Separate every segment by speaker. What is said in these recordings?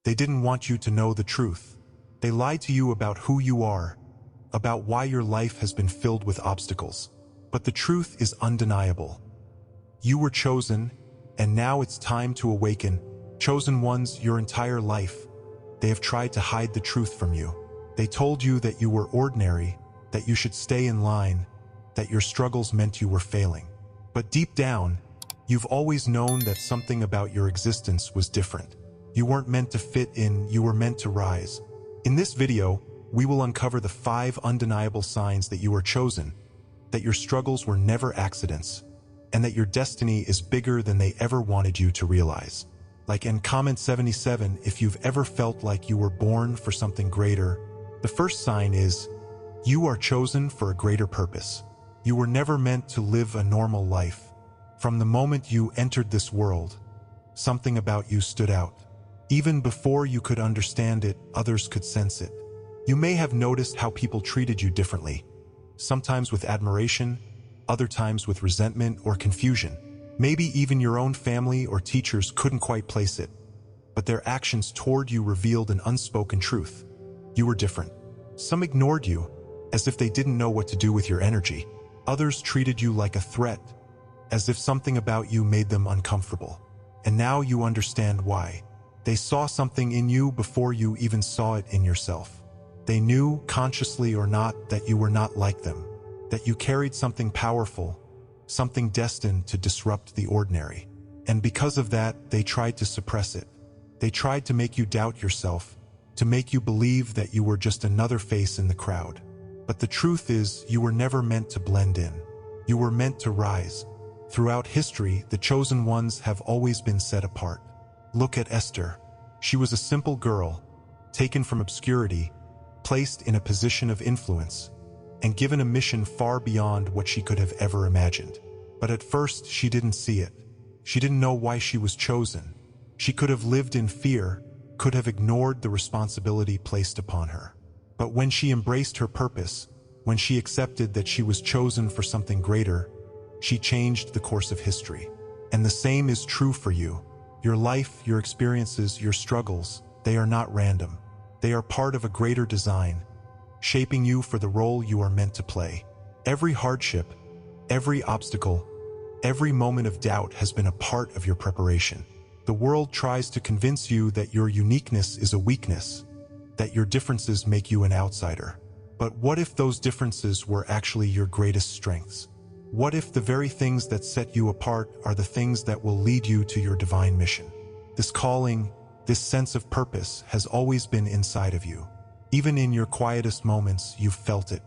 Speaker 1: They didn't want you to know the truth. They lied to you about who you are, about why your life has been filled with obstacles. But the truth is undeniable. You were chosen, and now it's time to awaken. Chosen ones, your entire life, they have tried to hide the truth from you. They told you that you were ordinary, that you should stay in line, that your struggles meant you were failing. But deep down, you've always known that something about your existence was different. You weren't meant to fit in, you were meant to rise. In this video, we will uncover the 5 undeniable signs that you are chosen, that your struggles were never accidents, and that your destiny is bigger than they ever wanted you to realize. Like in comment 77, if you've ever felt like you were born for something greater, the first sign is, you are chosen for a greater purpose. You were never meant to live a normal life. From the moment you entered this world, something about you stood out. Even before you could understand it, others could sense it. You may have noticed how people treated you differently, sometimes with admiration, other times with resentment or confusion. Maybe even your own family or teachers couldn't quite place it, but their actions toward you revealed an unspoken truth. You were different. Some ignored you, as if they didn't know what to do with your energy. Others treated you like a threat, as if something about you made them uncomfortable. And now you understand why. They saw something in you before you even saw it in yourself. They knew, consciously or not, that you were not like them, that you carried something powerful, something destined to disrupt the ordinary. And because of that, they tried to suppress it. They tried to make you doubt yourself, to make you believe that you were just another face in the crowd. But the truth is, you were never meant to blend in. You were meant to rise. Throughout history, the chosen ones have always been set apart. Look at Esther. She was a simple girl, taken from obscurity, placed in a position of influence, and given a mission far beyond what she could have ever imagined. But at first, she didn't see it. She didn't know why she was chosen. She could have lived in fear, could have ignored the responsibility placed upon her. But when she embraced her purpose, when she accepted that she was chosen for something greater, she changed the course of history. And the same is true for you. Your life, your experiences, your struggles, they are not random. They are part of a greater design, shaping you for the role you are meant to play. Every hardship, every obstacle, every moment of doubt has been a part of your preparation. The world tries to convince you that your uniqueness is a weakness, that your differences make you an outsider. But what if those differences were actually your greatest strengths? What if the very things that set you apart are the things that will lead you to your divine mission? This calling, this sense of purpose has always been inside of you. Even in your quietest moments, you've felt it.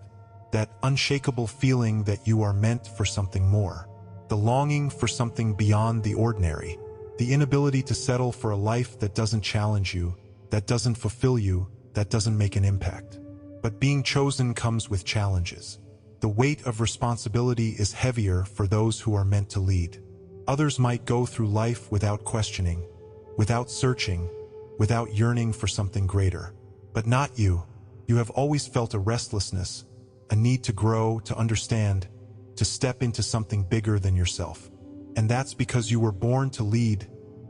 Speaker 1: That unshakable feeling that you are meant for something more. The longing for something beyond the ordinary. The inability to settle for a life that doesn't challenge you, that doesn't fulfill you, that doesn't make an impact. But being chosen comes with challenges. The weight of responsibility is heavier for those who are meant to lead. Others might go through life without questioning, without searching, without yearning for something greater. But not you. You have always felt a restlessness, a need to grow, to understand, to step into something bigger than yourself. And that's because you were born to lead,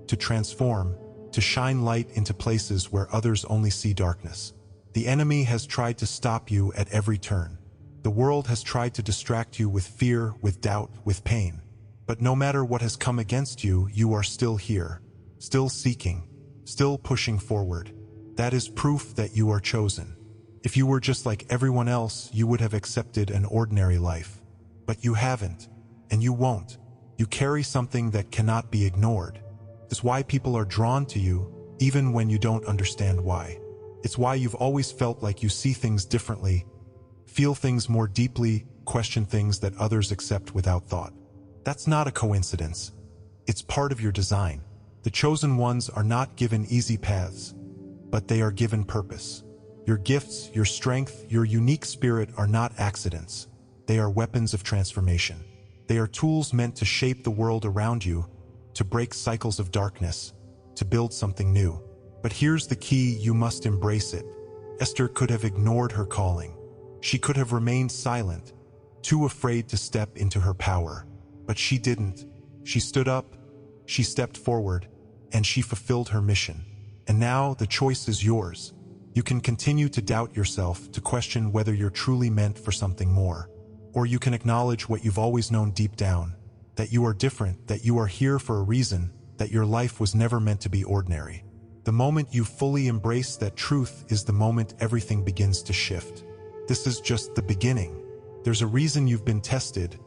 Speaker 1: to transform, to shine light into places where others only see darkness. The enemy has tried to stop you at every turn. The world has tried to distract you with fear, with doubt, with pain. But no matter what has come against you, you are still here, still seeking, still pushing forward. That is proof that you are chosen. If you were just like everyone else, you would have accepted an ordinary life. But you haven't, and you won't. You carry something that cannot be ignored. It's why people are drawn to you, even when you don't understand why. It's why you've always felt like you see things differently, feel things more deeply, question things that others accept without thought. That's not a coincidence. It's part of your design. The chosen ones are not given easy paths, but they are given purpose. Your gifts, your strength, your unique spirit are not accidents. They are weapons of transformation. They are tools meant to shape the world around you, to break cycles of darkness, to build something new. But here's the key: you must embrace it. Esther could have ignored her calling. She could have remained silent, too afraid to step into her power. But she didn't. She stood up, she stepped forward, and she fulfilled her mission. And now the choice is yours. You can continue to doubt yourself, to question whether you're truly meant for something more. Or you can acknowledge what you've always known deep down, that you are different, that you are here for a reason, that your life was never meant to be ordinary. The moment you fully embrace that truth is the moment everything begins to shift. This is just the beginning. There's a reason you've been tested,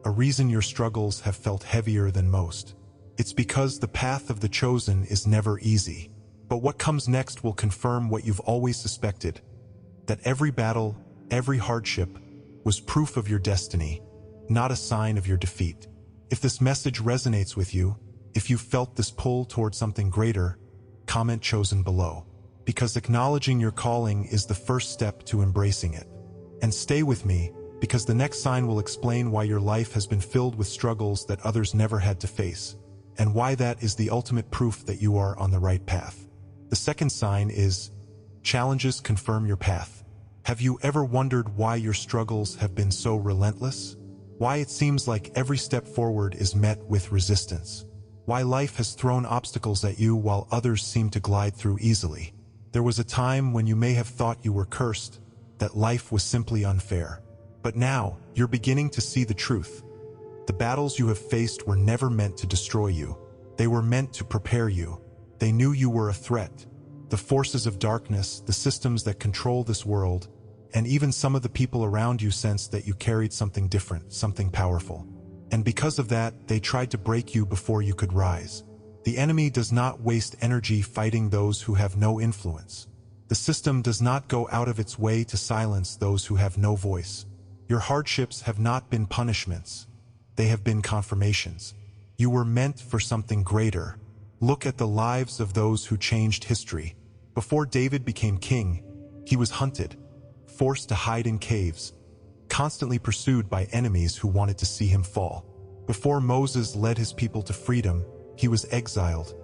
Speaker 1: a reason your struggles have felt heavier than most. It's because the path of the chosen is never easy. But what comes next will confirm what you've always suspected, that every battle, every hardship, was proof of your destiny, not a sign of your defeat. If this message resonates with you, if you felt this pull toward something greater, comment chosen below. Because acknowledging your calling is the first step to embracing it. And stay with me, because the next sign will explain why your life has been filled with struggles that others never had to face, and why that is the ultimate proof that you are on the right path. The second sign is, challenges confirm your path. Have you ever wondered why your struggles have been so relentless? Why it seems like every step forward is met with resistance? Why life has thrown obstacles at you while others seem to glide through easily? There was a time when you may have thought you were cursed, that life was simply unfair. But now, you're beginning to see the truth. The battles you have faced were never meant to destroy you. They were meant to prepare you. They knew you were a threat. The forces of darkness, the systems that control this world, and even some of the people around you sensed that you carried something different, something powerful. And because of that, they tried to break you before you could rise. The enemy does not waste energy fighting those who have no influence. The system does not go out of its way to silence those who have no voice. Your hardships have not been punishments. They have been confirmations. You were meant for something greater. Look at the lives of those who changed history. Before David became king, he was hunted, forced to hide in caves, constantly pursued by enemies who wanted to see him fall. Before Moses led his people to freedom, he was exiled,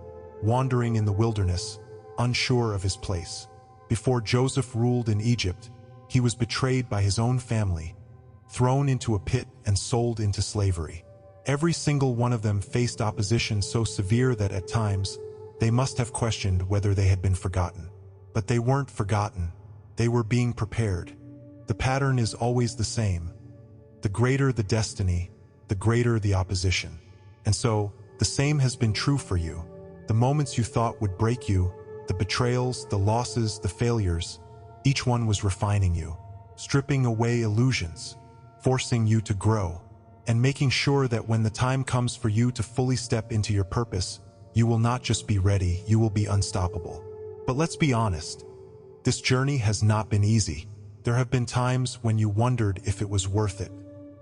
Speaker 1: wandering in the wilderness, unsure of his place. Before Joseph ruled in Egypt, he was betrayed by his own family, thrown into a pit and sold into slavery. Every single one of them faced opposition so severe that at times, they must have questioned whether they had been forgotten. But they weren't forgotten. They were being prepared. The pattern is always the same. The greater the destiny, the greater the opposition. And so, the same has been true for you. The moments you thought would break you, the betrayals, the losses, the failures, each one was refining you, stripping away illusions, forcing you to grow, and making sure that when the time comes for you to fully step into your purpose, you will not just be ready, you will be unstoppable. But let's be honest, this journey has not been easy. There have been times when you wondered if it was worth it.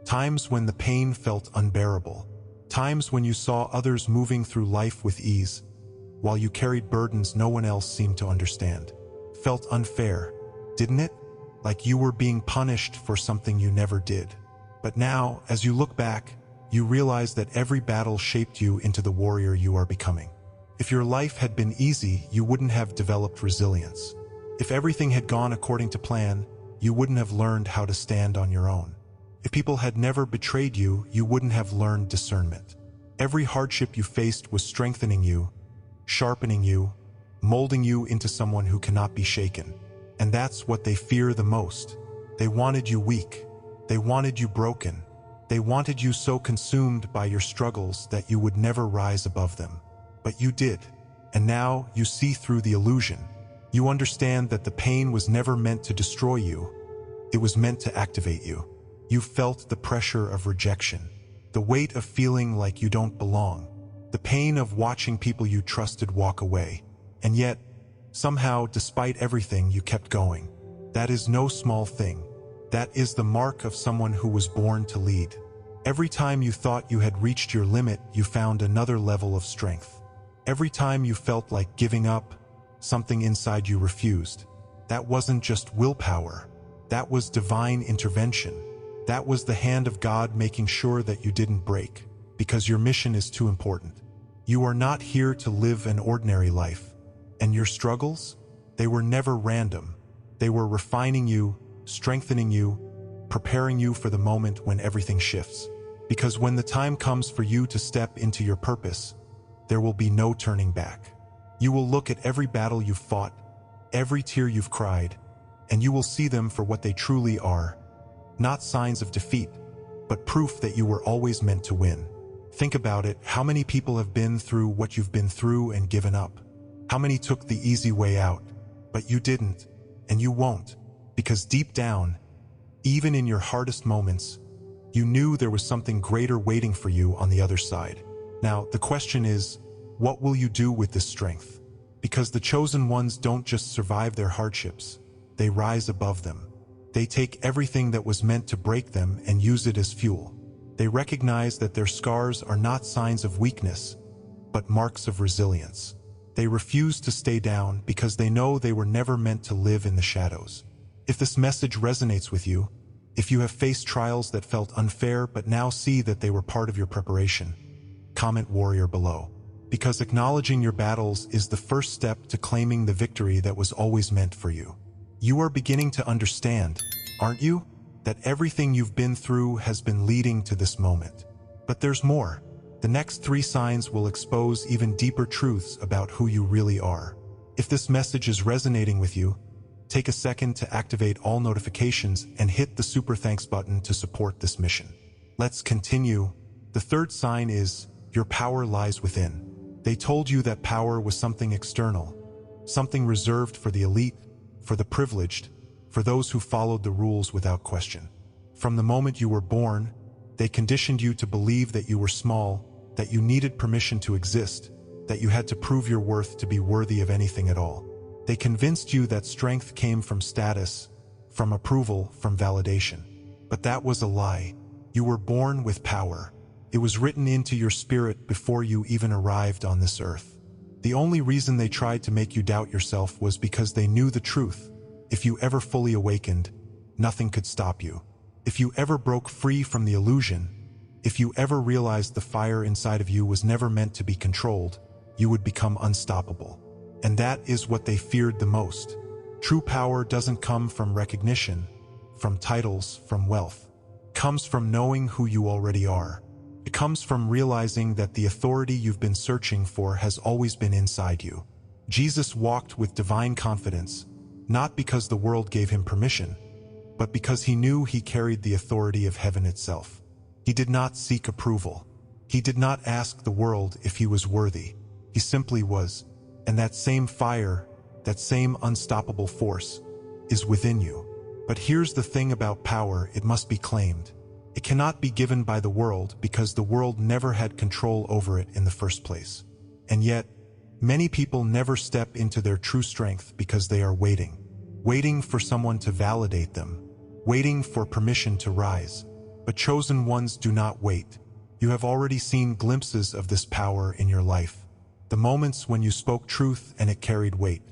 Speaker 1: Times when the pain felt unbearable. Times when you saw others moving through life with ease, while you carried burdens no one else seemed to understand. Felt unfair, didn't it? Like you were being punished for something you never did. But now, as you look back, you realize that every battle shaped you into the warrior you are becoming. If your life had been easy, you wouldn't have developed resilience. If everything had gone according to plan, you wouldn't have learned how to stand on your own. If people had never betrayed you, you wouldn't have learned discernment. Every hardship you faced was strengthening you, sharpening you, molding you into someone who cannot be shaken. And that's what they fear the most. They wanted you weak. They wanted you broken. They wanted you so consumed by your struggles that you would never rise above them. But you did. And now you see through the illusion. You understand that the pain was never meant to destroy you. It was meant to activate you. You felt the pressure of rejection, the weight of feeling like you don't belong, the pain of watching people you trusted walk away. And yet, somehow, despite everything, you kept going. That is no small thing. That is the mark of someone who was born to lead. Every time you thought you had reached your limit, you found another level of strength. Every time you felt like giving up, something inside you refused. That wasn't just willpower. That was divine intervention. That was the hand of God making sure that you didn't break, because your mission is too important. You are not here to live an ordinary life. And your struggles? They were never random. They were refining you, strengthening you, preparing you for the moment when everything shifts. Because when the time comes for you to step into your purpose, there will be no turning back. You will look at every battle you've fought, every tear you've cried, and you will see them for what they truly are. Not signs of defeat, but proof that you were always meant to win. Think about it. How many people have been through what you've been through and given up? How many took the easy way out? But you didn't, and you won't, because deep down, even in your hardest moments, you knew there was something greater waiting for you on the other side. Now, the question is, what will you do with this strength? Because the chosen ones don't just survive their hardships, they rise above them. They take everything that was meant to break them and use it as fuel. They recognize that their scars are not signs of weakness, but marks of resilience. They refuse to stay down because they know they were never meant to live in the shadows. If this message resonates with you, if you have faced trials that felt unfair but now see that they were part of your preparation, comment warrior below. Because acknowledging your battles is the first step to claiming the victory that was always meant for you. You are beginning to understand, aren't you, that everything you've been through has been leading to this moment. But there's more. The next 3 signs will expose even deeper truths about who you really are. If this message is resonating with you, take a second to activate all notifications and hit the super thanks button to support this mission. Let's continue. The 3rd sign is, your power lies within. They told you that power was something external, something reserved for the elite, for the privileged, for those who followed the rules without question. From the moment you were born, they conditioned you to believe that you were small, that you needed permission to exist, that you had to prove your worth to be worthy of anything at all. They convinced you that strength came from status, from approval, from validation. But that was a lie. You were born with power. It was written into your spirit before you even arrived on this earth. The only reason they tried to make you doubt yourself was because they knew the truth. If you ever fully awakened, nothing could stop you. If you ever broke free from the illusion, if you ever realized the fire inside of you was never meant to be controlled, you would become unstoppable. And that is what they feared the most. True power doesn't come from recognition, from titles, from wealth. It comes from knowing who you already are. It comes from realizing that the authority you've been searching for has always been inside you. Jesus walked with divine confidence, not because the world gave him permission, but because he knew he carried the authority of heaven itself. He did not seek approval. He did not ask the world if he was worthy. He simply was. And that same fire, that same unstoppable force, is within you. But here's the thing about power: it must be claimed. It cannot be given by the world because the world never had control over it in the first place. And yet, many people never step into their true strength because they are waiting for someone to validate them, waiting for permission to rise. But chosen ones do not wait. You have already seen glimpses of this power in your life. The moments when you spoke truth and it carried weight.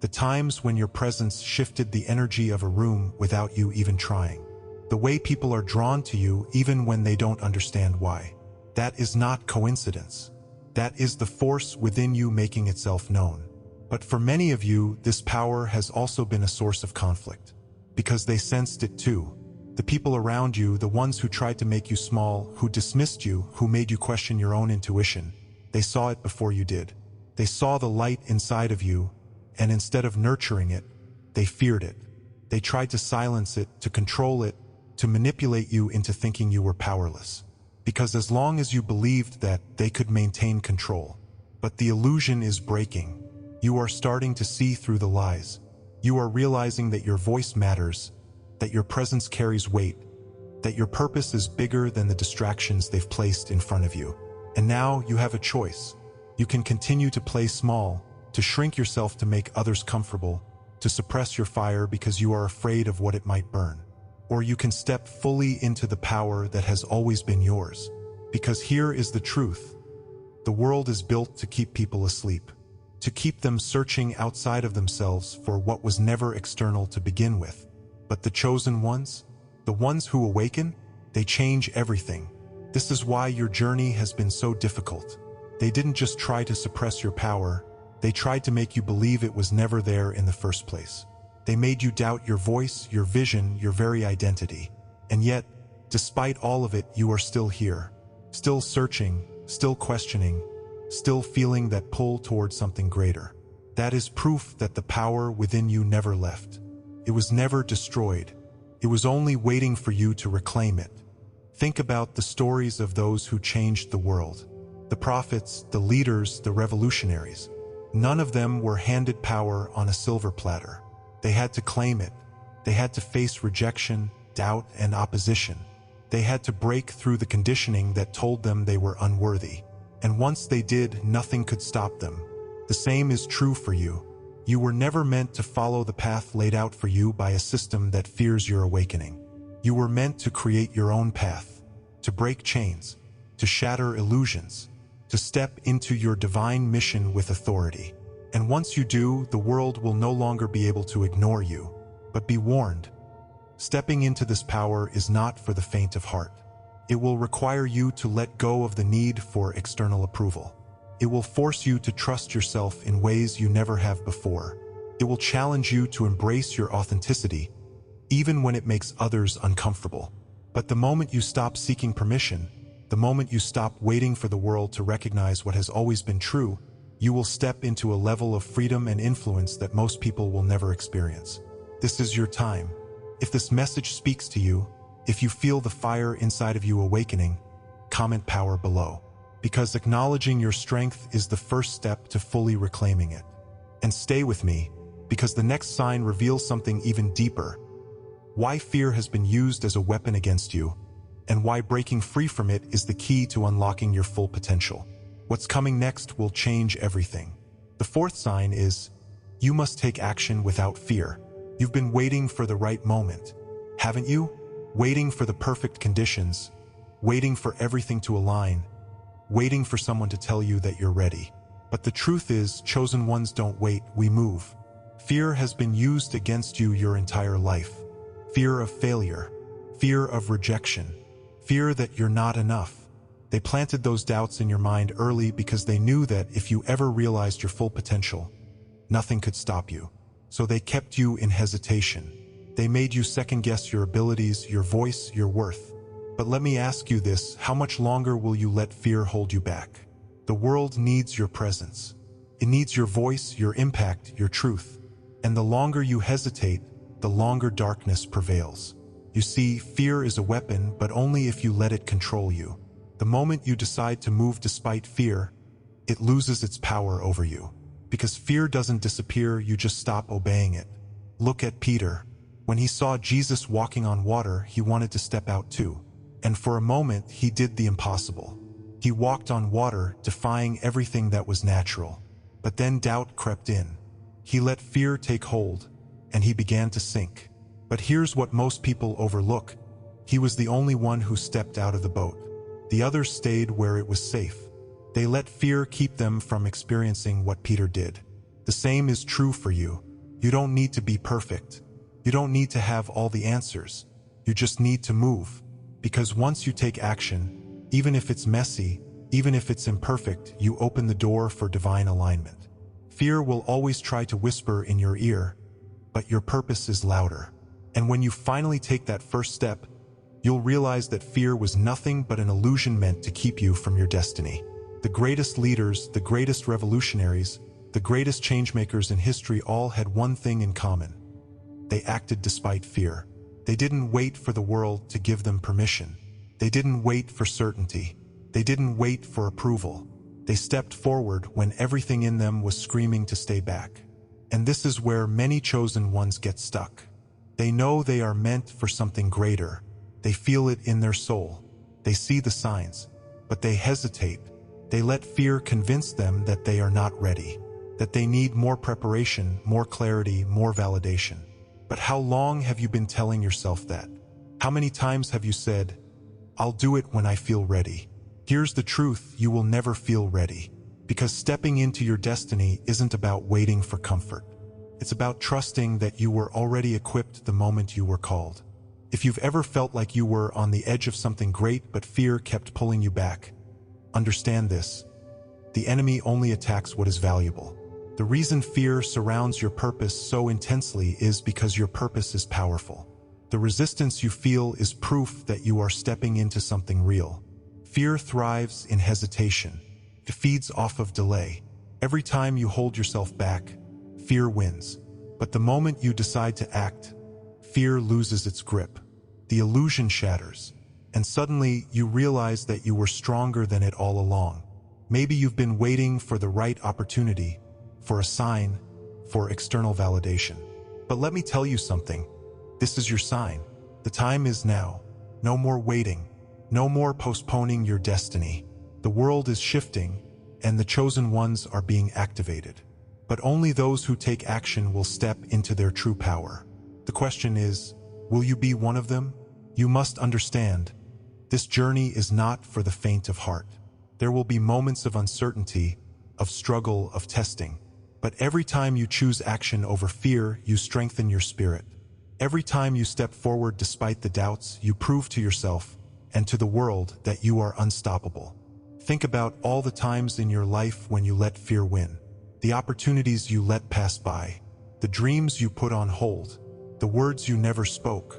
Speaker 1: The times when your presence shifted the energy of a room without you even trying. The way people are drawn to you even when they don't understand why. That is not coincidence. That is the force within you making itself known. But for many of you, this power has also been a source of conflict. Because they sensed it too. The people around you, the ones who tried to make you small, who dismissed you, who made you question your own intuition, they saw it before you did. They saw the light inside of you, and instead of nurturing it, they feared it. They tried to silence it, to control it, to manipulate you into thinking you were powerless. Because as long as you believed that, they could maintain control. But the illusion is breaking. You are starting to see through the lies. You are realizing that your voice matters, that your presence carries weight, that your purpose is bigger than the distractions they've placed in front of you. And now you have a choice. You can continue to play small, to shrink yourself to make others comfortable, to suppress your fire because you are afraid of what it might burn. Or you can step fully into the power that has always been yours. Because here is the truth. The world is built to keep people asleep, to keep them searching outside of themselves for what was never external to begin with. But the chosen ones, the ones who awaken, they change everything. This is why your journey has been so difficult. They didn't just try to suppress your power, they tried to make you believe it was never there in the first place. They made you doubt your voice, your vision, your very identity. And yet, despite all of it, you are still here, still searching, still questioning, still feeling that pull towards something greater. That is proof that the power within you never left. It was never destroyed. It was only waiting for you to reclaim it. Think about the stories of those who changed the world. The prophets, the leaders, the revolutionaries. None of them were handed power on a silver platter. They had to claim it. They had to face rejection, doubt, and opposition. They had to break through the conditioning that told them they were unworthy. And once they did, nothing could stop them. The same is true for you. You were never meant to follow the path laid out for you by a system that fears your awakening. You were meant to create your own path, to break chains, to shatter illusions, to step into your divine mission with authority. And once you do, the world will no longer be able to ignore you. But be warned, stepping into this power is not for the faint of heart. It will require you to let go of the need for external approval. It will force you to trust yourself in ways you never have before. It will challenge you to embrace your authenticity, even when it makes others uncomfortable. But the moment you stop seeking permission, the moment you stop waiting for the world to recognize what has always been true, you will step into a level of freedom and influence that most people will never experience. This is your time. If this message speaks to you, if you feel the fire inside of you awakening, comment power below. Because acknowledging your strength is the first step to fully reclaiming it. And stay with me, because the next sign reveals something even deeper. Why fear has been used as a weapon against you, and why breaking free from it is the key to unlocking your full potential. What's coming next will change everything. The fourth sign is, you must take action without fear. You've been waiting for the right moment, haven't you? Waiting for the perfect conditions, waiting for everything to align, waiting for someone to tell you that you're ready. But the truth is, chosen ones don't wait, we move. Fear has been used against you your entire life. Fear of failure, fear of rejection, fear that you're not enough. They planted those doubts in your mind early because they knew that if you ever realized your full potential, nothing could stop you. So they kept you in hesitation. They made you second-guess your abilities, your voice, your worth. But let me ask you this, how much longer will you let fear hold you back? The world needs your presence. It needs your voice, your impact, your truth. And the longer you hesitate, the longer darkness prevails. You see, fear is a weapon, but only if you let it control you. The moment you decide to move despite fear, it loses its power over you. Because fear doesn't disappear, you just stop obeying it. Look at Peter. When he saw Jesus walking on water, he wanted to step out too. And for a moment, he did the impossible. He walked on water, defying everything that was natural. But then doubt crept in. He let fear take hold, and he began to sink. But here's what most people overlook. He was the only one who stepped out of the boat. The others stayed where it was safe. They let fear keep them from experiencing what Peter did. The same is true for you. You don't need to be perfect. You don't need to have all the answers. You just need to move. Because once you take action, even if it's messy, even if it's imperfect, you open the door for divine alignment. Fear will always try to whisper in your ear, but your purpose is louder. And when you finally take that first step, you'll realize that fear was nothing but an illusion meant to keep you from your destiny. The greatest leaders, the greatest revolutionaries, the greatest changemakers in history all had one thing in common. They acted despite fear. They didn't wait for the world to give them permission. They didn't wait for certainty. They didn't wait for approval. They stepped forward when everything in them was screaming to stay back. And this is where many chosen ones get stuck. They know they are meant for something greater. They feel it in their soul. They see the signs, but they hesitate. They let fear convince them that they are not ready, that they need more preparation, more clarity, more validation. But how long have you been telling yourself that? How many times have you said, "I'll do it when I feel ready"? Here's the truth, you will never feel ready. Because stepping into your destiny isn't about waiting for comfort. It's about trusting that you were already equipped the moment you were called. If you've ever felt like you were on the edge of something great but fear kept pulling you back, understand this. The enemy only attacks what is valuable. The reason fear surrounds your purpose so intensely is because your purpose is powerful. The resistance you feel is proof that you are stepping into something real. Fear thrives in hesitation. It feeds off of delay. Every time you hold yourself back, fear wins. But the moment you decide to act, fear loses its grip. The illusion shatters, and suddenly you realize that you were stronger than it all along. Maybe you've been waiting for the right opportunity, for a sign, for external validation. But let me tell you something. This is your sign. The time is now. No more waiting. No more postponing your destiny. The world is shifting, and the chosen ones are being activated. But only those who take action will step into their true power. The question is, will you be one of them? You must understand, this journey is not for the faint of heart. There will be moments of uncertainty, of struggle, of testing. But every time you choose action over fear, you strengthen your spirit. Every time you step forward despite the doubts, you prove to yourself and to the world that you are unstoppable. Think about all the times in your life when you let fear win. The opportunities you let pass by. The dreams you put on hold. The words you never spoke.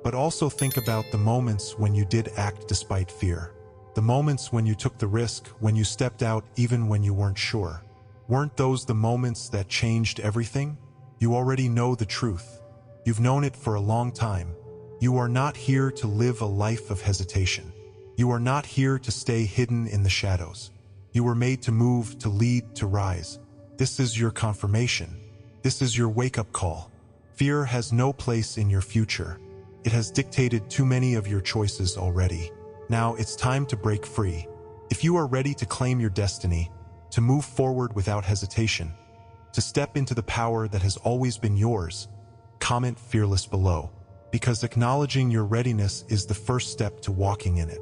Speaker 1: But also think about the moments when you did act despite fear. The moments when you took the risk, when you stepped out even when you weren't sure. Weren't those the moments that changed everything? You already know the truth. You've known it for a long time. You are not here to live a life of hesitation. You are not here to stay hidden in the shadows. You were made to move, to lead, to rise. This is your confirmation. This is your wake-up call. Fear has no place in your future. It has dictated too many of your choices already. Now it's time to break free. If you are ready to claim your destiny, to move forward without hesitation, to step into the power that has always been yours, comment fearless below, because acknowledging your readiness is the first step to walking in it.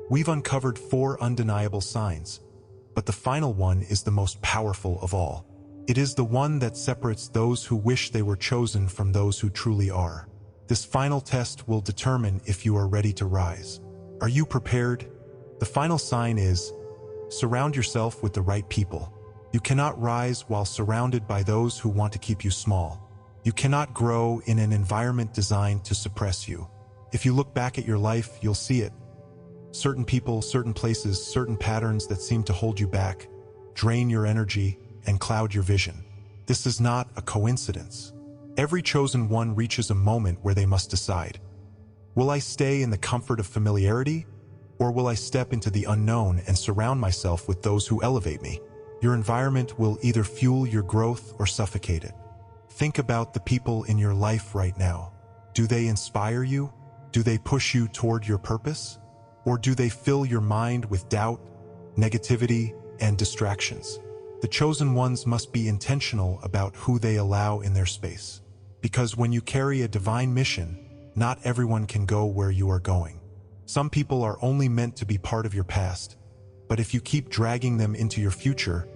Speaker 1: We've uncovered 4 undeniable signs, but the final one is the most powerful of all. It is the one that separates those who wish they were chosen from those who truly are. This final test will determine if you are ready to rise. Are you prepared? The final sign is, surround yourself with the right people. You cannot rise while surrounded by those who want to keep you small. You cannot grow in an environment designed to suppress you. If you look back at your life, you'll see it. Certain people, certain places, certain patterns that seem to hold you back, drain your energy, and cloud your vision. This is not a coincidence. Every chosen one reaches a moment where they must decide. Will I stay in the comfort of familiarity, or will I step into the unknown and surround myself with those who elevate me? Your environment will either fuel your growth or suffocate it. Think about the people in your life right now. Do they inspire you? Do they push you toward your purpose? Or do they fill your mind with doubt, negativity, and distractions? The chosen ones must be intentional about who they allow in their space. Because when you carry a divine mission, not everyone can go where you are going. Some people are only meant to be part of your past, but if you keep dragging them into your future,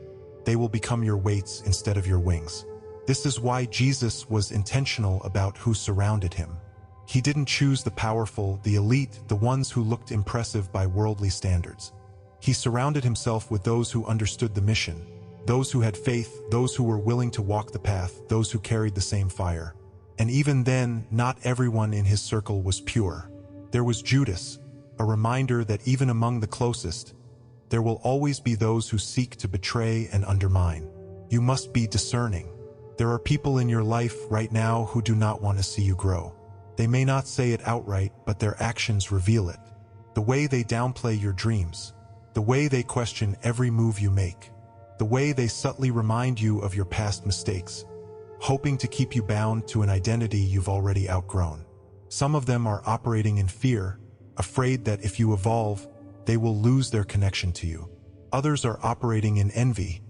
Speaker 1: they will become your weights instead of your wings. This is why Jesus was intentional about who surrounded him. He didn't choose the powerful, the elite, the ones who looked impressive by worldly standards. He surrounded himself with those who understood the mission, those who had faith, those who were willing to walk the path, those who carried the same fire. And even then, not everyone in his circle was pure. There was Judas, a reminder that even among the closest, there will always be those who seek to betray and undermine. You must be discerning. There are people in your life right now who do not want to see you grow. They may not say it outright, but their actions reveal it. The way they downplay your dreams, the way they question every move you make, the way they subtly remind you of your past mistakes, hoping to keep you bound to an identity you've already outgrown. Some of them are operating in fear, afraid that if you evolve, they will lose their connection to you. Others are operating in envy,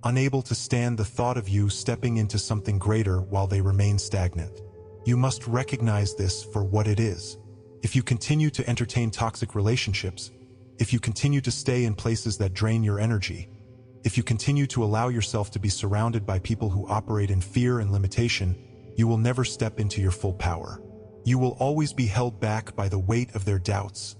Speaker 1: unable to stand the thought of you stepping into something greater while they remain stagnant. You must recognize this for what it is. If you continue to entertain toxic relationships, if you continue to stay in places that drain your energy, if you continue to allow yourself to be surrounded by people who operate in fear and limitation, you will never step into your full power. You will always be held back by the weight of their doubts,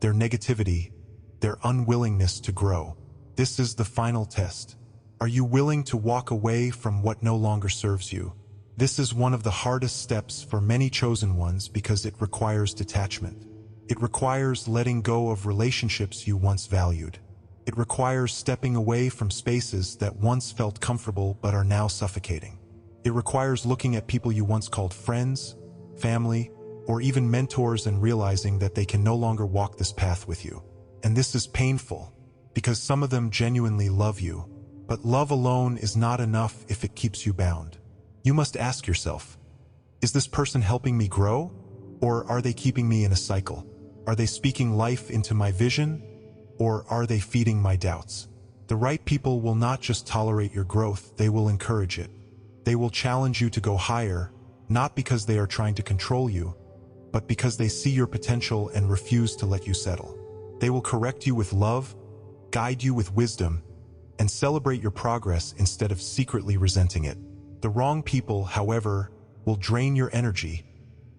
Speaker 1: their negativity, their unwillingness to grow. This is the final test. Are you willing to walk away from what no longer serves you? This is one of the hardest steps for many chosen ones because it requires detachment. It requires letting go of relationships you once valued, It requires stepping away from spaces that once felt comfortable but are now suffocating. It requires looking at people you once called friends, family, or even mentors and realizing that they can no longer walk this path with you. And this is painful, because some of them genuinely love you, but love alone is not enough if it keeps you bound. You must ask yourself, is this person helping me grow, or are they keeping me in a cycle? Are they speaking life into my vision, or are they feeding my doubts? The right people will not just tolerate your growth, they will encourage it. They will challenge you to go higher, not because they are trying to control you, but because they see your potential and refuse to let you settle. They will correct you with love, guide you with wisdom, and celebrate your progress instead of secretly resenting it. The wrong people, however, will drain your energy,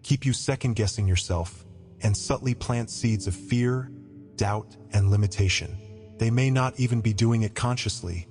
Speaker 1: keep you second-guessing yourself, and subtly plant seeds of fear, doubt, and limitation. They may not even be doing it consciously,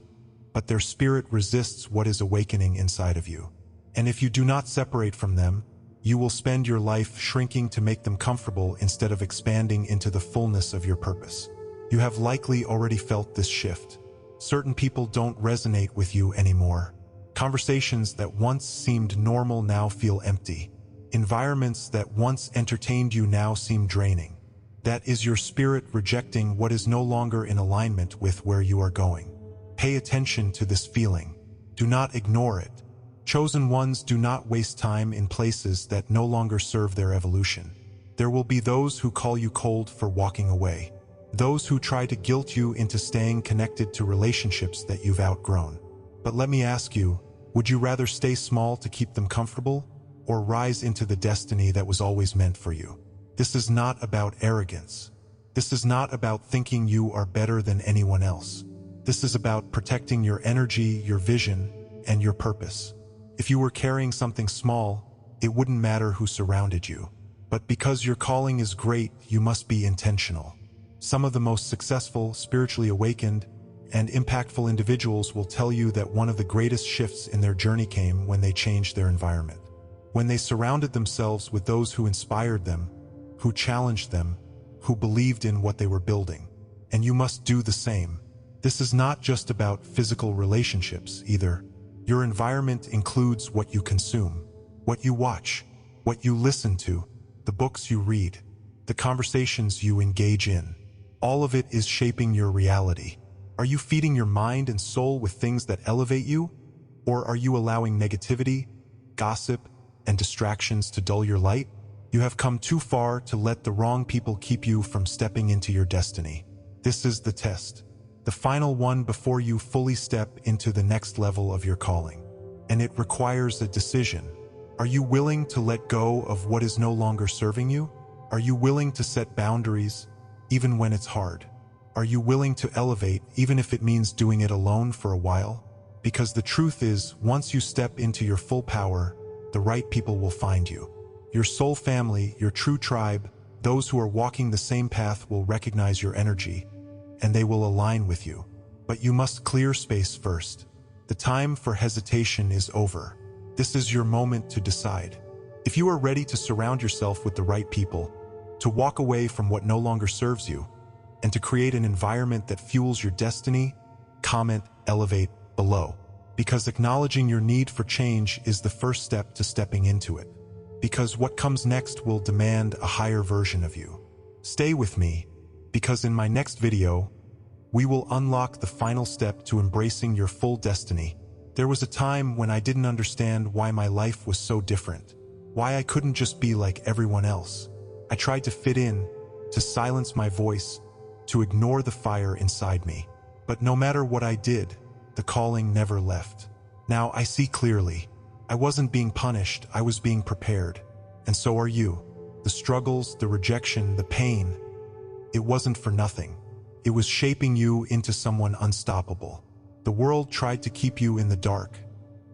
Speaker 1: but their spirit resists what is awakening inside of you. And if you do not separate from them, you will spend your life shrinking to make them comfortable instead of expanding into the fullness of your purpose. You have likely already felt this shift. Certain people don't resonate with you anymore. Conversations that once seemed normal now feel empty. Environments that once entertained you now seem draining. That is your spirit rejecting what is no longer in alignment with where you are going. Pay attention to this feeling. Do not ignore it. Chosen ones do not waste time in places that no longer serve their evolution. There will be those who call you cold for walking away. Those who try to guilt you into staying connected to relationships that you've outgrown. But let me ask you, would you rather stay small to keep them comfortable, or rise into the destiny that was always meant for you? This is not about arrogance. This is not about thinking you are better than anyone else. This is about protecting your energy, your vision, and your purpose. If you were carrying something small, it wouldn't matter who surrounded you. But because your calling is great, you must be intentional. Some of the most successful, spiritually awakened, and impactful individuals will tell you that one of the greatest shifts in their journey came when they changed their environment. When they surrounded themselves with those who inspired them, who challenged them, who believed in what they were building. And you must do the same. This is not just about physical relationships either. Your environment includes what you consume, what you watch, what you listen to, the books you read, the conversations you engage in. All of it is shaping your reality. Are you feeding your mind and soul with things that elevate you? Or are you allowing negativity, gossip, and distractions to dull your light? You have come too far to let the wrong people keep you from stepping into your destiny. This is the test, the final one before you fully step into the next level of your calling. And it requires a decision. Are you willing to let go of what is no longer serving you? Are you willing to set boundaries, even when it's hard? Are you willing to elevate, even if it means doing it alone for a while? Because the truth is, once you step into your full power, the right people will find you. Your soul family, your true tribe, those who are walking the same path will recognize your energy, and they will align with you. But you must clear space first. The time for hesitation is over. This is your moment to decide. If you are ready to surround yourself with the right people, to walk away from what no longer serves you, and to create an environment that fuels your destiny, comment, elevate below. Because acknowledging your need for change is the first step to stepping into it. Because what comes next will demand a higher version of you. Stay with me, because in my next video, we will unlock the final step to embracing your full destiny. There was a time when I didn't understand why my life was so different, why I couldn't just be like everyone else. I tried to fit in, to silence my voice, to ignore the fire inside me. But no matter what I did, the calling never left. Now I see clearly. I wasn't being punished, I was being prepared. And so are you. The struggles, the rejection, the pain, it wasn't for nothing. It was shaping you into someone unstoppable. The world tried to keep you in the dark,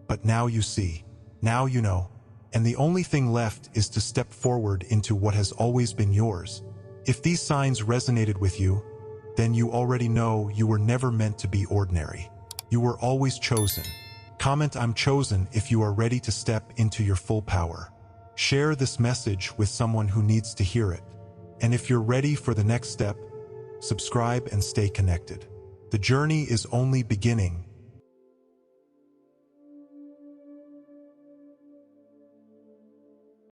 Speaker 1: but now you see, now you know. And the only thing left is to step forward into what has always been yours. If these signs resonated with you, then you already know you were never meant to be ordinary. You were always chosen. Comment "I'm chosen" if you are ready to step into your full power. Share this message with someone who needs to hear it. And if you're ready for the next step, subscribe and stay connected. The journey is only beginning,